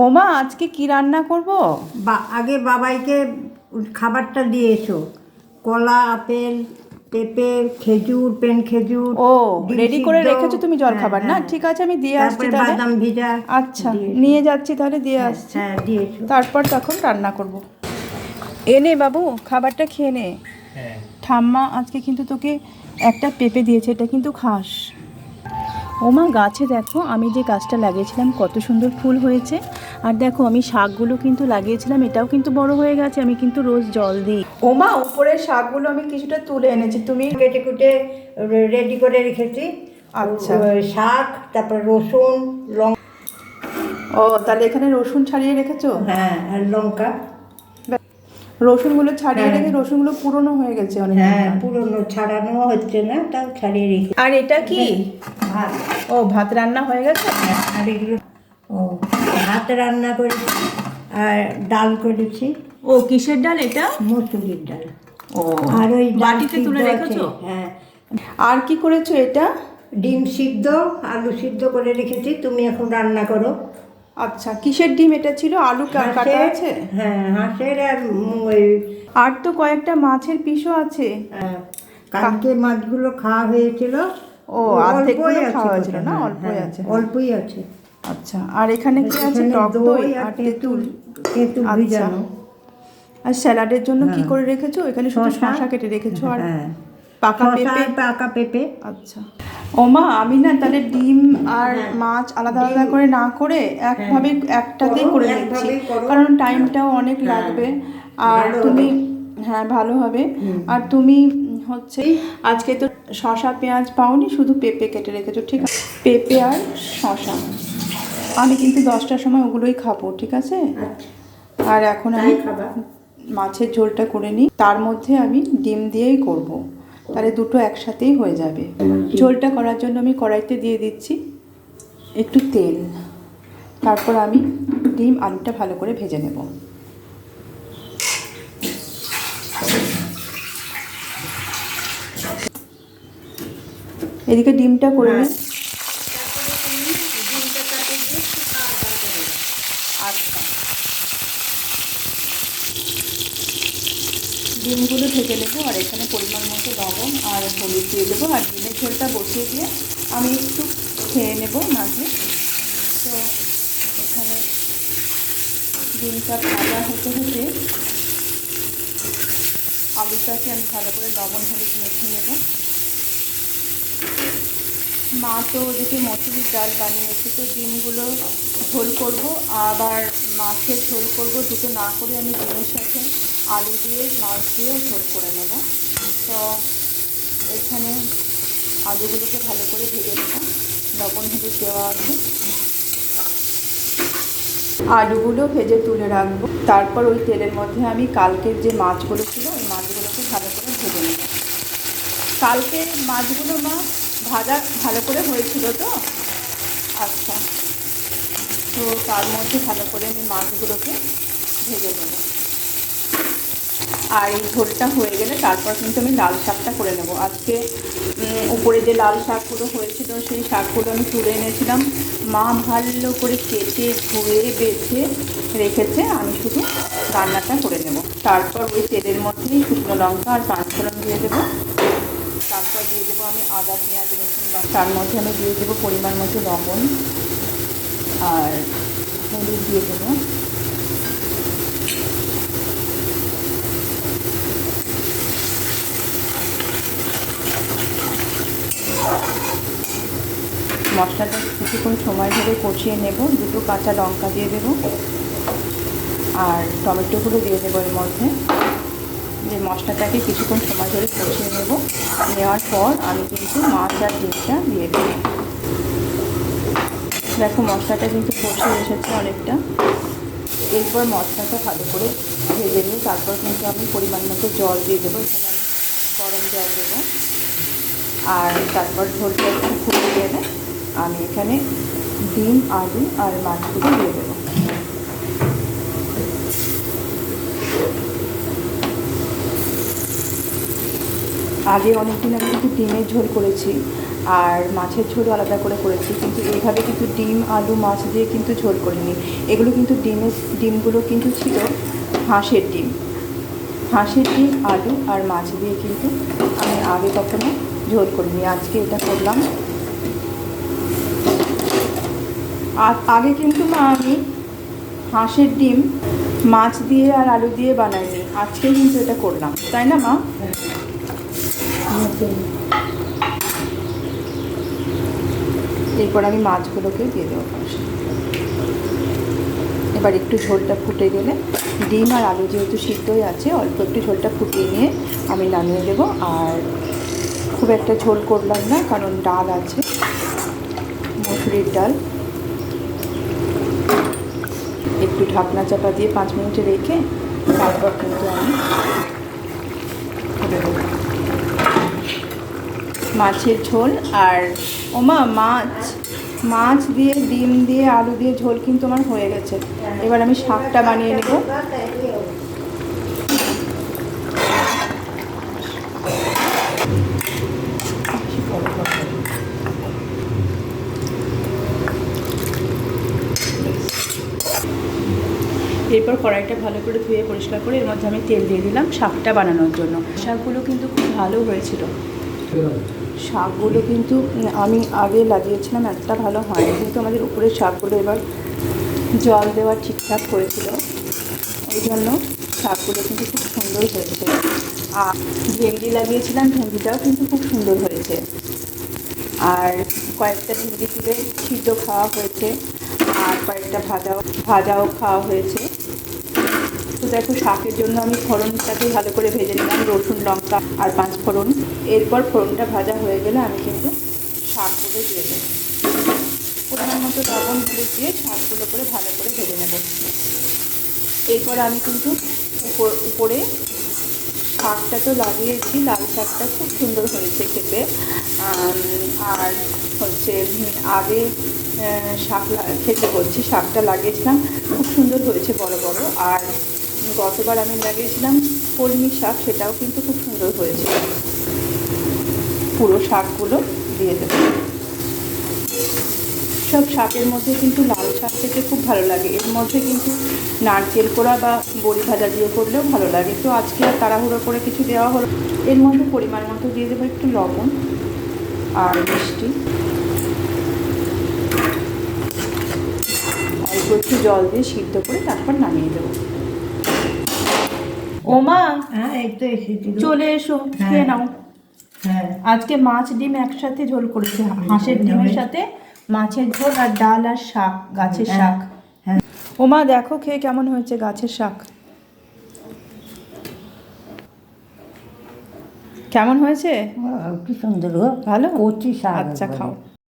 ওমা আজকে কি রান্না করব? আগে বাবাইকে খাবারটা দিয়ে এসো। কলা, আপেল, পেঁপে, খেজুর, পেন খেজুর। ও ডিম রেডি করে সিদ্ধ। রেখেছো তুমি জল হ্যাঁ, খাবার না? হ্যাঁ। ঠিক আছে, আমি দিয়ে আসছি তারপরে তাহলে। বাদাম ভিজা আচ্ছা, দিয়ে এসো। নিয়ে যাচ্ছি তাহলে, দিয়ে হ্যাঁ, আসছি। হ্যাঁ, দিয়ে এসো। তারপর তখন রান্না করব। এনে বাবু খাবারটা খেয়ে নে। হ্যাঁ। ঠাম্মা আজকে কিন্তু তোকে একটা পেঁপে দিয়েছে, এটা কিন্তু খাস। ওমা গাছে দেখো আমি যে গাছটা লাগিয়েছিলাম কত সুন্দর ফুল হয়েছে। আর দেখো আমি শাকগুলো কিন্তু লাগিয়েছিলাম, এটাও কিন্তু বড় হয়ে গেছে। আমি কিন্তু রোজ জল দিই। ওমা উপরের শাকগুলো আমি কিছুটা তুলে এনেছি, তুমি কেটে কুটে রেডি করে রেখেছি। আচ্ছা। শাক, তারপর রসুন, লঙ্কা। ও তাহলে এখানে রসুন ছাড়িয়ে রেখেছো? হ্যাঁ, আর লঙ্কা। রসুনগুলো ছাড়িয়ে হ্যাঁ। রেখে, রসুনগুলো পুরনো হয়ে গেছে অনেক। হ্যাঁ, পুরনো ছাড়ানো হচ্ছে না, তাও ছাড়িয়ে রেখে। আর এটা কি? ভাত। ও ভাত রান্না হয়ে গেছে। হ্যাঁ, আর এগুলো ভাত রান্না করেছি আর ডাল করেছি। ও কিসের ডাল এটা? মসুরির ডাল। ও আর ওই ডাল বাটিতে তুলে সিদ্ধ রেখেছো? আছে। হ্যাঁ, আর কি করেছো এটা? ডিম সিদ্ধ, আলু সিদ্ধ করে রেখেছি। তুমি এখন রান্না করো। আচ্ছা, কিসের ডিম এটা ছিল? আলু কাটা হাঁসের। আছে? হ্যাঁ, হাঁসের আর ওই আর তো কয়েকটা মাছের পিসও আছে। কালকে মাছগুলো খাওয়া হয়েছিল। ও অর্ধেকগুলো অল্পই আছে খাওয়া হয়েছিল বোধহয়। না? হ্যাঁ, অল্পই হ্যাঁ, আছে। অল্পই আছে। আচ্ছা, আর এখানে কি আছে? এখানে টক দই আর তেঁতুল তেঁতুল। তেঁতুল আচ্ছা। ভিজানো। আর স্যালাডের জন্য কি হ্যাঁ। করে রেখেছো? এখানে শুধু শসা। শসা কেটে রেখেছো আর হ্যাঁ, পাকা শসা পেঁপে। আর পাকা পেঁপে। আচ্ছা। ওমা আমি না তাহলে ডিম আর হ্যাঁ। মাছ আলাদা আলাদা করে না করে একভাবে একটাতেই করে নিচ্ছি, একভাবেই করো। কারণ টাইমটাও অনেক হ্যাঁ। লাগবে। আর ভালো তুমি হবে। হ্যাঁ ভালো হবে। আর তুমি হচ্ছে আজকে তো শসা পেঁয়াজ পাওনি, শুধু পেঁপে কেটে রেখেছো, ঠিক আছে? পেঁপে আর শসা আমি কিন্তু 10টার সময় ওগুলোই খাবো, ঠিক আছে? আচ্ছা, আর এখন আমি তাই খাবা? মাছের ঝোলটা করে নিই, তার মধ্যে আমি ডিম দিয়েই করব, তাহলে দুটো একসাথেই হয়ে যাবে। ঝোলটা করার জন্য আমি কড়াইতে দিয়ে দিচ্ছি একটু তেল, তারপর আমি ডিম আলুটা ভালো করে ভেজে নেব। এদিকে ডিমটা করে নিই। আচ্ছা, ডিমগুলো ভেজে নেবো আর এখানে পরিমাণ মতো লবণ আর হলুদ দিয়ে দেবো। আর ডিমের ঝোলটা বসিয়ে দিয়ে আমি একটু খেয়ে নেব মাঝে। তো এখানে ডিমটা ভাজা হতে হতে আলুটাকে আমি ভালো করে লবণ হলুদ মেখে নেব। মা তো ওদিকে মসুরির ডাল বানিয়েছে, তো ডিমগুলো ঝোল করব আবার মাছের ঝোল করব, দুটো না করে আমি ডিমের সাথে আলু দিয়ে মাছ দিয়েও ঝোল করে নেব। তো এখানে আলুগুলোকে ভালো করে ভেজে নেব, লবণ হলুদ দেওয়া আছে। আলুগুলো ভেজে তুলে রাখবো, তারপর ওই তেলের মধ্যে আমি কালকের যে মাছগুলো ছিল ওই মাছগুলোকে ভালো করে ভেজে নেব। কালকে মাছগুলো মা ভাজা ভালো করে হয়েছিল তো? আচ্ছা, তো তার মধ্যে ভালো করে আমি মাছগুলোকে ভেজে নেব। আর এই ঝোলটা হয়ে গেলে তারপর কিন্তু আমি লাল শাকটা করে নেব। আজকে উপরে যে লাল শাকগুলো হয়েছিল সেই শাকগুলো আমি তুলে এনেছিলাম, মা ভালো করে কেটে ধুয়ে বেছে রেখেছে, আমি শুধু রান্নাটা করে নেব। তারপর ওই তেলের মধ্যেই শুকনো লঙ্কা আর পাঁচফোড়ন দিয়ে দেবো। তারপর দিয়ে দেবো আমি আদা পেঁয়াজ রসুন, তার মধ্যে আমি দিয়ে দেবো পরিমাণ মতো লবণ আর হলুদ দিয়ে দেবো। মশলাটা কিছুক্ষণ সময় ধরে কষিয়ে নেব, দুটো কাঁচা লঙ্কা দিয়ে দেবো আর টমেটোগুলো দিয়ে দেবো এর মধ্যে। যে মশলাটাকে কিছুক্ষণ সময় ধরে কষিয়ে নেব, নেওয়ার পর আমি কিন্তু মাছ আর ডিমটা দিয়ে দেবো। দেখো মশলাটা কিন্তু কষে এসেছে অনেকটা। এরপর মশলাটা ভালো করে ভেজে নিয়ে তারপর কিন্তু আমি পরিমাণ মতো জল দিয়ে দেবো। এখানে আমি গরম জল দেবো আর তারপর ঝোলটা একটু ফুটে গেলে আমি এখানে ডিম আলু আর মাছগুলো দিয়ে দেবো। আগে অনেকদিন আমি কিন্তু ডিমের ঝোল করেছি, আর মাছের ঝোল আলাদা করে করেছি, কিন্তু এইভাবে কিন্তু ডিম আলু মাছ দিয়ে কিন্তু ঝোল করিনি। এগুলো কিন্তু ডিমগুলো কিন্তু ছিল হাঁসের ডিম। হাঁসের ডিম আলু আর মাছ দিয়ে কিন্তু আমি আগে কখনো ঝোল করিনি, আজকে এটা করলাম। আর আগে কিন্তু মা আমি হাঁসের ডিম মাছ দিয়ে আর আলু দিয়ে বানাইনি, আজকে কিন্তু এটা করলাম, তাই না মা? এরপর আমি মাছগুলোকে দিয়ে দেবো পাশে। এবার একটু ঝোলটা ফুটে গেলে ডিম আর আলু যেহেতু সিদ্ধই আছে, অল্প একটু ঝোলটা ফুটিয়ে নিয়ে আমি নামিয়ে দেবো। আর খুব একটা ঝোল করলাম না, কারণ ডাল আছে, মসুরির ডাল। একটু ঢাকনা চাপা দিয়ে 5 মিনিটে রেখে তারপর কিন্তু আমি করে দেবো মাছের ঝোল। আর ওমা মাছ দিয়ে ডিম দিয়ে আলু দিয়ে ঝোল কিন্তু আমার হয়ে গেছে। এবার আমি শাকটা বানিয়ে নেব। এরপর কড়াইটা ভালো করে ধুয়ে পরিষ্কার করে এর মধ্যে আমি তেল দিয়ে দিলাম শাকটা বানানোর জন্য। শাকগুলো কিন্তু খুব ভালো হয়েছিল। শাকগুলো কিন্তু আমি আগে লাগিয়েছিলাম, একটা ভালো হয়নি, কিন্তু আমাদের উপরের শাকগুলো এবার জল দেওয়া ঠিকঠাক হয়েছিল, ওই জন্য শাকগুলো কিন্তু খুব সুন্দর হয়েছে। আর ভেন্ডি লাগিয়েছিলাম, ভেন্ডিটাও কিন্তু খুব সুন্দর হয়েছে। আর কয়েকটা ভেন্ডি তুলে সিদ্ধ খাওয়া হয়েছে, আর কয়েকটা ভাজাও খাওয়া হয়েছে। তো দেখো, শাকের জন্য আমি ফোড়নটাকে ভালো করে ভেজে নিলাম, রসুন লঙ্কা আর 5 ফোড়ন। এরপর ফোড়নটা ভাজা হয়ে গেলে আমি কিন্তু শাকগুলো দিয়ে দেবো, পরিমাণ মতো লবণ দিয়ে শাকগুলো করে ভালো করে ভেজে নেব। এরপর আমি কিন্তু উপরে শাকটা তো লাগিয়েছি, লাল শাকটা খুব সুন্দর হয়েছে খেতে। আর হচ্ছে আগে শাক খেতে বলছি, শাকটা লাগিয়েছিলাম খুব সুন্দর হয়েছে, বড় বড়। আর গতবার আমি লাগিয়েছিলাম কলমি শাক, সেটাও কিন্তু খুব সুন্দর হয়েছে। পুরো শাকগুলো দিয়ে দেব। সব শাকের মধ্যে কিন্তু লাল শাক খেতে খুব ভালো লাগে, এর মধ্যে কিন্তু নারকেল কোড়া বা বড়ি ভাজা দিয়ে করলেও ভালো লাগে। তো আজকে আর তাড়াহুড়ো করে কিছু দেওয়া হলো। এর মধ্যে পরিমাণ মতো দিয়ে দেবো একটু লবণ আর মিষ্টি, অল্প একটু জল দিয়ে সিদ্ধ করে তারপর নামিয়ে দেবো। ওমা, হ্যাঁ এই তো এসেছিল। চলে এসো, খেয়ে নাও। হ্যাঁ আজকে মাছ ডিম একসাথে ঝোল করেছে, হাঁসের ডিমের সাথে মাছের ঝোল আর ডাল আর শাক, গাছের শাক। হ্যাঁ ওমা দেখো খেয়ে কেমন হয়েছে গাছের শাক, কেমন হয়েছে? কি সুন্দর গো, ভালো? কচি শাক আচ্ছা, একবারে। খাও।